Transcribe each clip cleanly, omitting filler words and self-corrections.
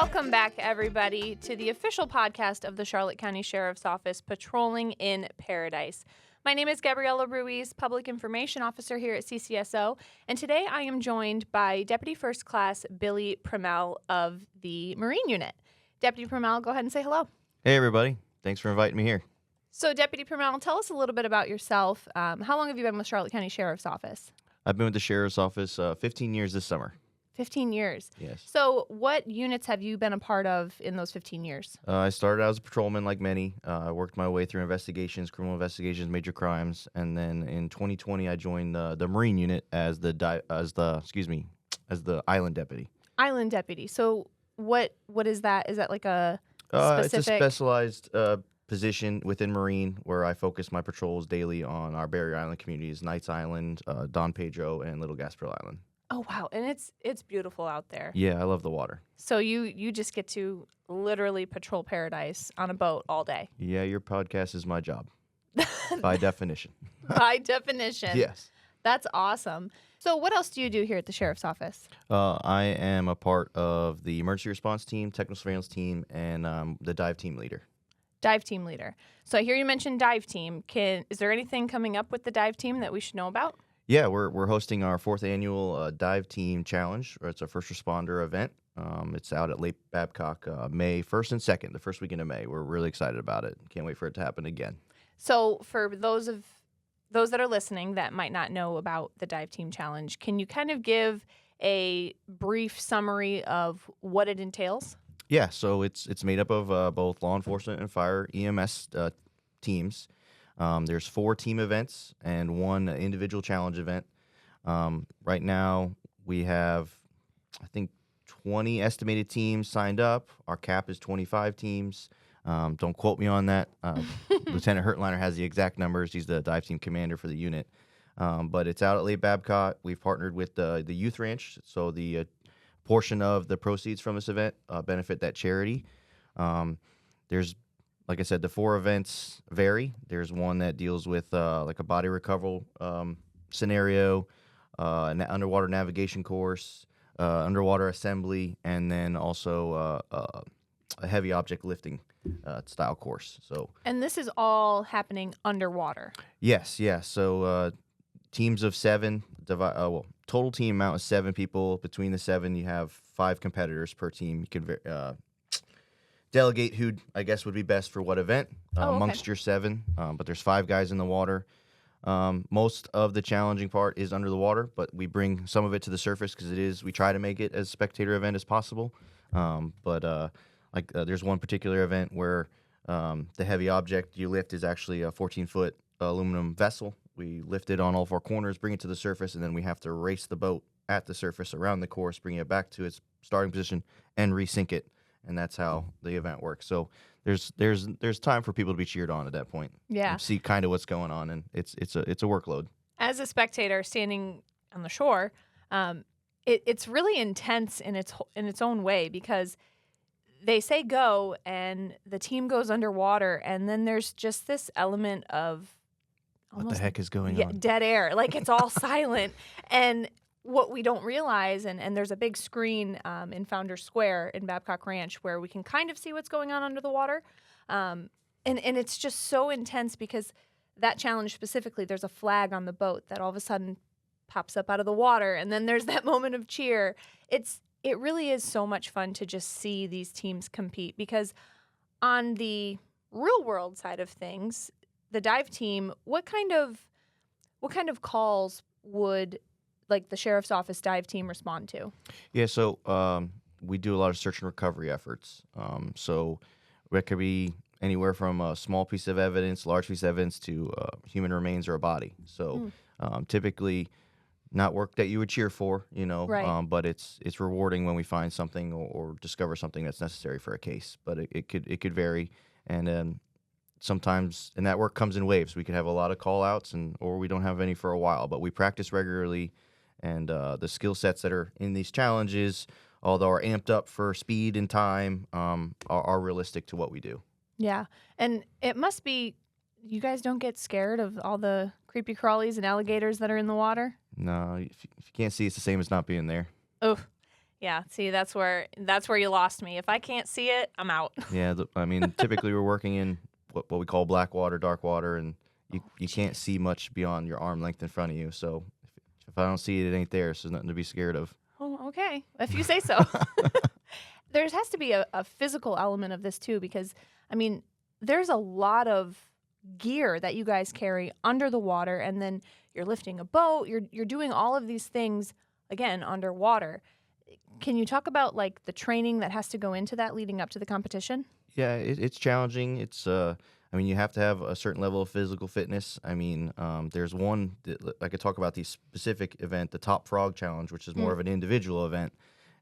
Welcome back, everybody, to the official podcast of the Charlotte County Sheriff's Office, Patrolling in Paradise. My name is Gabriella Ruiz, Public Information Officer here at CCSO, and today I am joined by Deputy First Class Billy Prummell of the Marine Unit. Deputy Prummell, go ahead and say hello. Hey, everybody. Thanks for inviting me here. So, Deputy Prummell, tell us a little bit about yourself. How long have you been with Charlotte County Sheriff's Office? I've been with the Sheriff's Office 15 years this summer. 15 years. Yes. So what units have you been a part of in those 15 years? I started out as a patrolman like many. I worked my way through investigations, criminal investigations, major crimes, and then in 2020 I joined the Marine Unit as the island deputy. Island deputy. So what is that? Is that like a specific? It's a specialized position within Marine where I focus my patrols daily on our barrier island communities, Knights Island, Don Pedro, and Little Gasparilla Island. Oh, wow. And it's beautiful out there. Yeah, I love the water. So you just get to literally patrol paradise on a boat all day. Yeah, your podcast is my job. By definition. By definition. Yes. That's awesome. So what else do you do here at the Sheriff's Office? I am a part of the emergency response team, technical surveillance team, and the dive team leader. Dive team leader. So I hear you mentioned dive team. Is there anything coming up with the dive team that we should know about? Yeah, we're hosting our 4th annual Dive Team Challenge. It's a first responder event. It's out at Lake Babcock May 1st and 2nd, the first weekend of May. We're really excited about it. Can't wait for it to happen again. So for those that are listening that might not know about the Dive Team Challenge, can you kind of give a brief summary of what it entails? Yeah, so it's made up of both law enforcement and fire EMS teams. There's 4 team events and 1 individual challenge event. Right now, we have, I think, 20 estimated teams signed up. Our cap is 25 teams. Don't quote me on that. Lieutenant Hertliner has the exact numbers. He's the dive team commander for the unit. But it's out at Lake Babcock. We've partnered with the Youth Ranch, so the portion of the proceeds from this event benefit that charity. There's, like I said, the 4 events vary. There's one that deals with like a body recovery scenario, an underwater navigation course, underwater assembly, and then also a heavy object lifting style course. And this is all happening underwater. Yes. So teams of 7. Total team amount is 7 people. Between the 7, you have 5 competitors per team. You can delegate who I guess would be best for what event amongst your 7. But there's 5 guys in the water. Most of the challenging part is under the water, but we bring some of it to the surface because we try to make it as spectator event as possible. There's one particular event where the heavy object you lift is actually a 14-foot aluminum vessel. We lift it on all 4 corners, bring it to the surface, and then we have to race the boat at the surface around the course, bring it back to its starting position, and resink it. And that's how the event works. So there's time for people to be cheered on at that point. Yeah. And see kind of what's going on, and it's a workload. As a spectator standing on the shore, it's really intense in its own way because they say go and the team goes underwater, and then there's just this element of what the heck is going on? Dead air. Like it's all silent. And what we don't realize, and there's a big screen in Founders Square in Babcock Ranch where we can kind of see what's going on under the water. And it's just so intense because that challenge specifically, there's a flag on the boat that all of a sudden pops up out of the water, and then there's that moment of cheer. It really is so much fun to just see these teams compete because on the real world side of things, the dive team, what kind of calls would like the Sheriff's Office dive team respond to? Yeah, so we do a lot of search and recovery efforts. So it could be anywhere from a small piece of evidence, large piece of evidence, to human remains or a body. So typically not work that you would cheer for, right. But it's rewarding when we find something or discover something that's necessary for a case. But it could vary, and sometimes, and that work comes in waves. We could have a lot of call-outs, or we don't have any for a while. But we practice regularly, and the skill sets that are in these challenges, although are amped up for speed and time, are realistic to what we do. Yeah, and it must be, you guys don't get scared of all the creepy crawlies and alligators that are in the water? No, if you can't see, it's the same as not being there. Oh, Yeah, see, that's where you lost me. If I can't see it, I'm out. Yeah, I mean, typically we're working in what we call black water, dark water, and Oh, you can't jeez. see much beyond your arm length in front of you. So if I don't see it, it ain't there. So there's nothing to be scared of. Oh, okay. If you say so. There has to be a physical element of this too, because I mean, there's a lot of gear that you guys carry under the water, and then you're lifting a boat. You're doing all of these things again underwater. Can you talk about like the training that has to go into that leading up to the competition? Yeah, it's challenging. I mean, you have to have a certain level of physical fitness. I mean, there's one that I could talk about the specific event, the Top Frog Challenge, which is more of an individual event.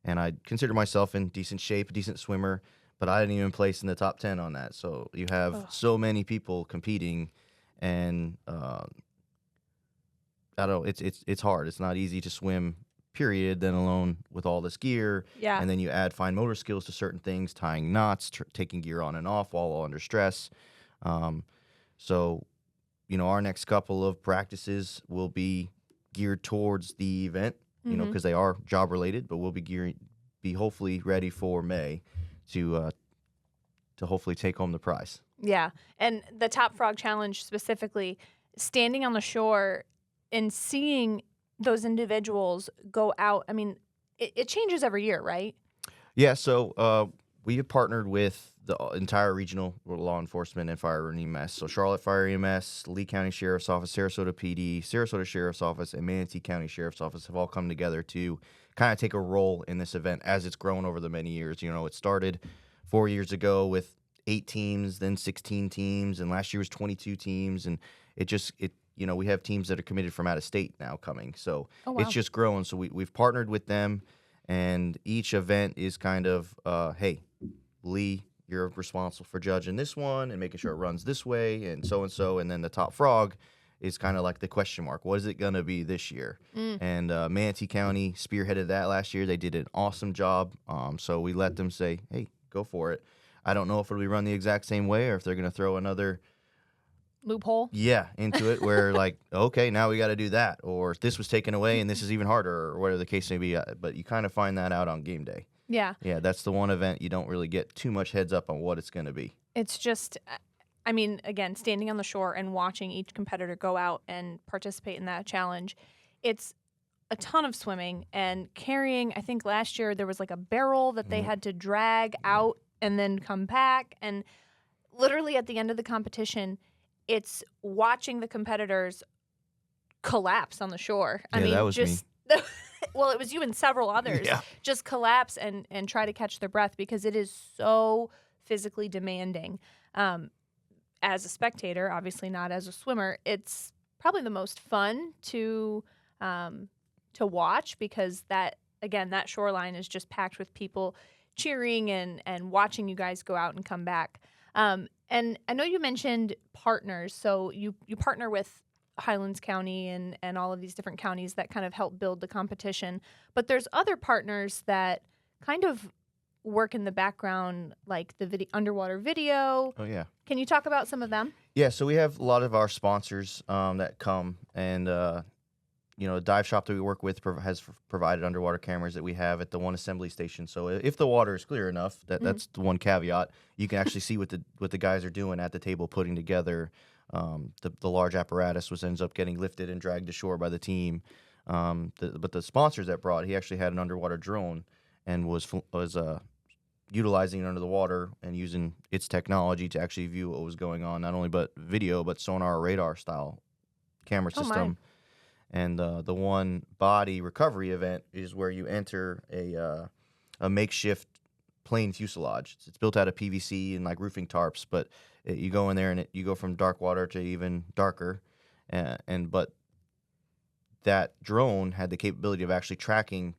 And I consider myself in decent shape, a decent swimmer, but I didn't even place in the top 10 on that. So you have Ugh. so many people competing, and I don't know, it's hard. It's not easy to swim, period, then alone with all this gear. Yeah. And then you add fine motor skills to certain things, tying knots, taking gear on and off while under stress. Um, so, our next couple of practices will be geared towards the event, because they are job related, but we'll be hopefully ready for May to hopefully take home the prize. Yeah. And the Top Frog Challenge specifically, standing on the shore and seeing those individuals go out, I mean, it changes every year, right? Yeah, so we have partnered with the entire regional law enforcement and fire and EMS. So Charlotte Fire EMS, Lee County Sheriff's Office, Sarasota PD, Sarasota Sheriff's Office, and Manatee County Sheriff's Office have all come together to kind of take a role in this event as it's grown over the many years. It started 4 years ago with 8 teams, then 16 teams, and last year was 22 teams, and we have teams that are committed from out of state now coming. So Oh, wow. it's just growing. So we've partnered with them, and each event is kind of, hey, Lee, you're responsible for judging this one and making sure it runs this way, and so. And then the Top Frog is kind of like the question mark. What is it going to be this year? And Manatee County spearheaded that last year. They did an awesome job. So we let them say, hey, go for it. I don't know if it'll be run the exact same way or if they're going to throw another Loophole. into it where like, okay, now we got to do that, or this was taken away and this is even harder, or whatever the case may be. But you kind of find that out on game day. Yeah. Yeah, that's the one event you don't really get too much heads up on what it's going to be. It's just, I mean, again, standing on the shore and watching each competitor go out and participate in that challenge, it's a ton of swimming and carrying. I think last year there was like a barrel that they had to drag out and then come back. And literally at the end of the competition, it's watching the competitors collapse on the shore. I mean, that was just well, it was you and several others. Yeah. Just collapse and try to catch their breath because it is so physically demanding. As a spectator, obviously not as a swimmer, it's probably the most fun to watch because that shoreline is just packed with people cheering and watching you guys go out and come back. And I know you mentioned partners, so you partner with Highlands County and all of these different counties that kind of help build the competition. But there's other partners that kind of work in the background, like the underwater video. Oh, yeah. Can you talk about some of them? Yeah, so we have a lot of our sponsors that come, and a dive shop that we work with has provided underwater cameras that we have at the one assembly station. So if the water is clear enough, that's the one caveat. You can actually see what the guys are doing at the table, putting together the large apparatus, which ends up getting lifted and dragged to shore by the team. But the sponsors that brought, he actually had an underwater drone and was utilizing it under the water and using its technology to actually view what was going on, not only but video, but sonar radar style camera system. And the one body recovery event is where you enter a makeshift plane fuselage. It's built out of PVC and like roofing tarps, but you go in there and you go from dark water to even darker. But that drone had the capability of actually tracking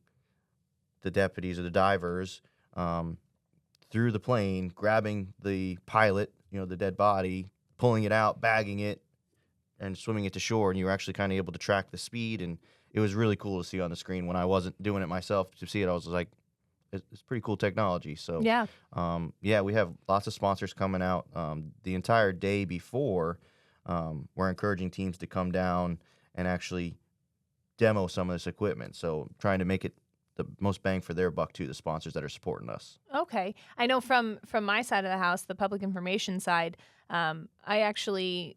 the deputies or the divers through the plane, grabbing the pilot, the dead body, pulling it out, bagging it, and swimming it to shore, and you were actually kind of able to track the speed, and it was really cool to see on the screen. When I wasn't doing it myself, to see it, I was like, it's pretty cool technology. So Yeah. We have lots of sponsors coming out. The entire day before, we're encouraging teams to come down and actually demo some of this equipment. So trying to make it the most bang for their buck too. The sponsors that are supporting us. Okay. I know from my side of the house, the public information side, I actually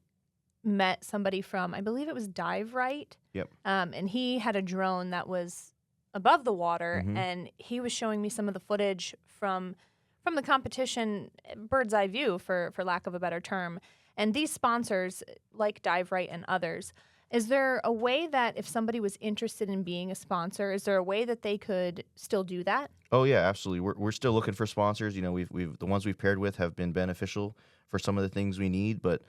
met somebody from, I believe it was Dive Right. Yep. And he had a drone that was above the water, and he was showing me some of the footage from the competition, bird's eye view, for lack of a better term. And these sponsors, like Dive Right and others, is there a way that if somebody was interested in being a sponsor, is there a way that they could still do that? Oh yeah, absolutely. We're still looking for sponsors. You know, we've the ones we've paired with have been beneficial for some of the things we need, but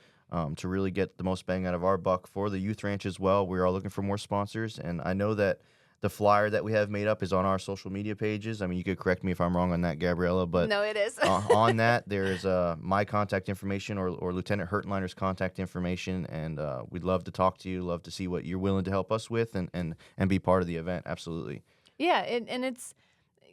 to really get the most bang out of our buck for the youth ranch as well, we are looking for more sponsors. And I know that the flyer that we have made up is on our social media pages. I mean, you could correct me if I'm wrong on that, Gabriella, but No, it is. on that there's my contact information or Lieutenant Hertenliner's contact information, and we'd love to talk to you, love to see what you're willing to help us with, and be part of the event. Absolutely. Yeah, and it's,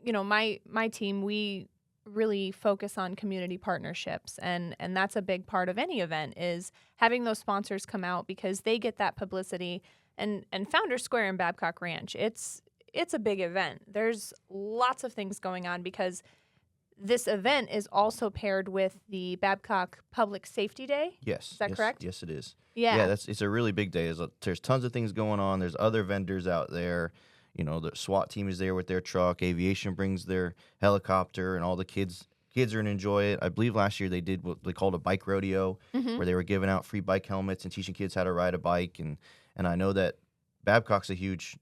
my team, we really focus on community partnerships, and that's a big part of any event, is having those sponsors come out because they get that publicity. And Founders Square in Babcock Ranch, it's a big event. There's lots of things going on because this event is also paired with the Babcock Public Safety Day. Yes. Is that correct? Yes, it is. Yeah. Yeah, it's a really big day. There's tons of things going on. There's other vendors out there. You know, the SWAT team is there with their truck. Aviation brings their helicopter, and all the kids are going to enjoy it. I believe last year they did what they called a bike rodeo, where they were giving out free bike helmets and teaching kids how to ride a bike. And I know that Babcock's a huge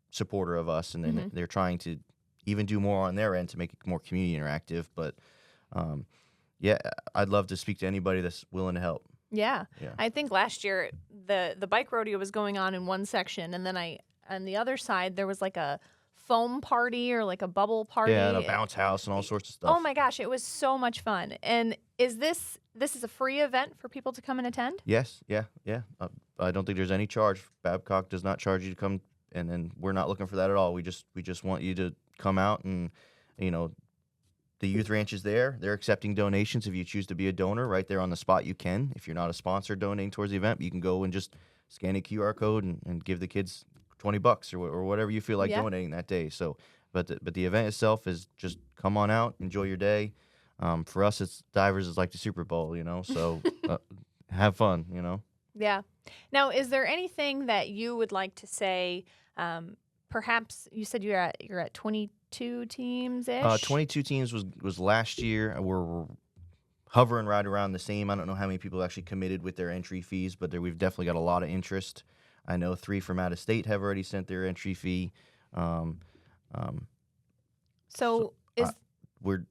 supporter of us, and they're trying to even do more on their end to make it more community interactive. But yeah, I'd love to speak to anybody that's willing to help. Yeah. Yeah. I think last year the bike rodeo was going on in one section, and then on the other side there was like a foam party or like a bubble party. Yeah, and a bounce house and all sorts of stuff. Oh my gosh, it was so much fun. And is this is a free event for people to come and attend? Yes, yeah. I don't think there's any charge. Babcock does not charge you to come, and then we're not looking for that at all. We just want you to come out, and the youth ranch is there. They're accepting donations. If you choose to be a donor, right there on the spot, you can. If you're not a sponsor donating towards the event, you can go and just scan a QR code and give the kids $20 or whatever you feel like donating that day. So, but the event itself is just come on out, enjoy your day. For us, it's divers is like the Super Bowl, So have fun, Yeah. Now, is there anything that you would like to say? Perhaps you said you're at 22 teams ish. 22 teams was last year. We're hovering right around the same. I don't know how many people actually committed with their entry fees, but we've definitely got a lot of interest. I know 3 from out of state have already sent their entry fee. We're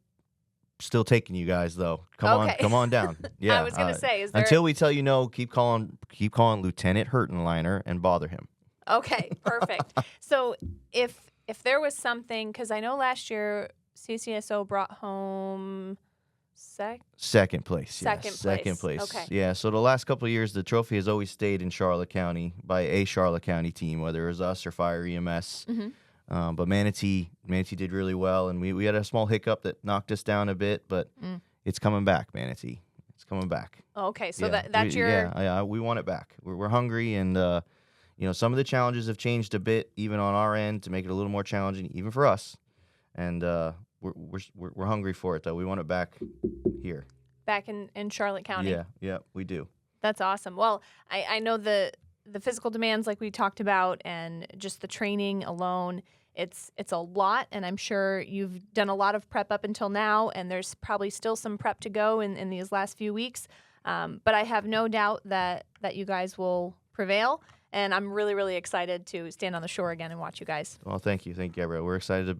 still taking you guys though. Come on down. Yeah, I was gonna say, is there until we tell you no, keep calling Lieutenant Hertenliner and bother him. Okay, perfect. So if there was something, because I know last year CCSO brought home second place. Second place. Okay. Yeah. So the last couple of years, the trophy has always stayed in Charlotte County by a Charlotte County team, whether it was us or Fire EMS. But Manatee did really well, and we had a small hiccup that knocked us down a bit, but it's coming back, Manatee. It's coming back. Okay, so that's your... we want it back. We're hungry, and some of the challenges have changed a bit, even on our end, to make it a little more challenging, even for us. And we're hungry for it, though. We want it back here. Back in Charlotte County. Yeah, we do. That's awesome. Well, I know the physical demands like we talked about, and just the training alone, it's a lot, and I'm sure you've done a lot of prep up until now, and there's probably still some prep to go in these last few weeks. But I have no doubt that you guys will prevail, and I'm really, really excited to stand on the shore again and watch you guys. Well, thank you, Gabrielle. We're excited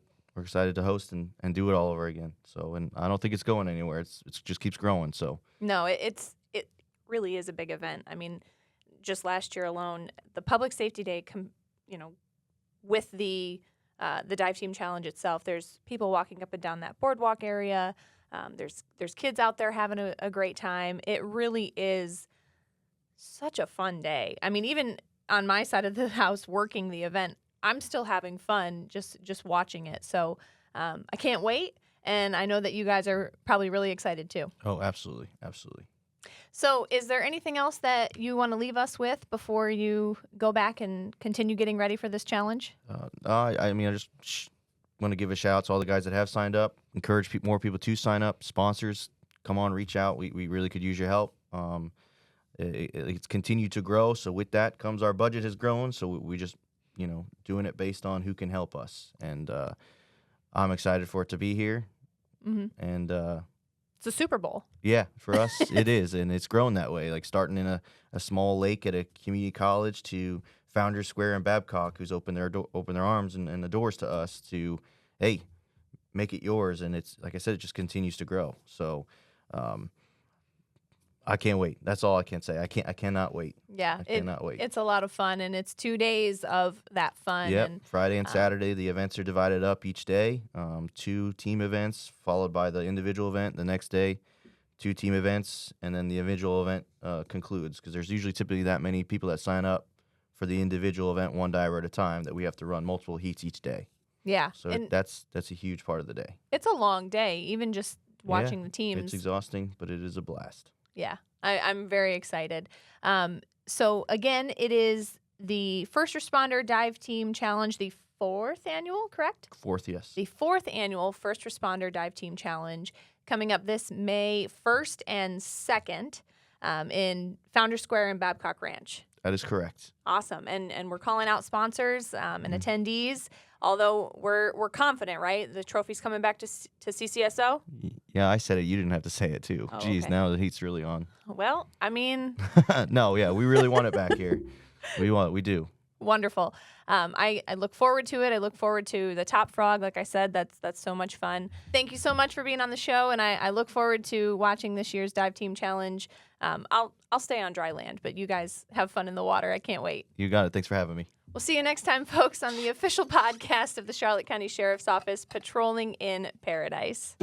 to host and do it all over again. So, and I don't think it's going anywhere. It just keeps growing. So no, it really is a big event. I mean, just last year alone, the Public Safety Day, with the Dive Team Challenge itself, there's people walking up and down that boardwalk area. There's kids out there having a great time. It really is such a fun day. I mean, even on my side of the house working the event, I'm still having fun just watching it. So I can't wait, and I know that you guys are probably really excited too. Oh, absolutely. Absolutely. So is there anything else that you want to leave us with before you go back and continue getting ready for this challenge? I mean, I just want to give a shout out to all the guys that have signed up. Encourage more people to sign up. Sponsors, come on, reach out. We really could use your help. It's continued to grow. So with that comes our budget has grown. So we just, doing it based on who can help us. And I'm excited for it to be here. Mm-hmm. And it's a Super Bowl. yeah, for us it is, and it's grown that way. Like starting in a small lake at a community college to Founders Square in Babcock, who's opened their arms and the doors to us to, hey, make it yours. And it's like I said, it just continues to grow. So I can't wait. That's all I can say. I cannot wait. Yeah, I cannot wait. It's a lot of fun, and it's 2 days of that fun. Yep. And Friday and Saturday, the events are divided up each day. 2 team events followed by the individual event the next day. 2 team events, and then the individual event concludes, because there's usually typically that many people that sign up for the individual event, one diver at a time, that we have to run multiple heats each day. Yeah. So and that's a huge part of the day. it's a long day, even just watching Yeah, the teams. It's exhausting, but it is a blast. Yeah, I'm very excited. So again, it is the First Responder Dive Team Challenge, the 4th annual, correct? 4th, yes. The 4th annual First Responder Dive Team Challenge coming up this May 1st and 2nd in Founders Square in Babcock Ranch. That is correct. Awesome. And we're calling out sponsors and Mm-hmm. attendees, although we're confident, right? The trophy's coming back to CCSO? Yeah, I said it. You didn't have to say it, too. Oh, Jeez, okay. now the heat's really on. Well, I mean, No, yeah, we really want it back here. We do. wonderful. I look forward to it. I look forward to the Top Frog. Like I said, that's so much fun. Thank you so much for being on the show, and I look forward to watching this year's Dive Team Challenge. I'll stay on dry land, but you guys have fun in the water. I can't wait. You got it. Thanks for having me. We'll see you next time, folks, on the official podcast of the Charlotte County Sheriff's Office, Patrolling in Paradise.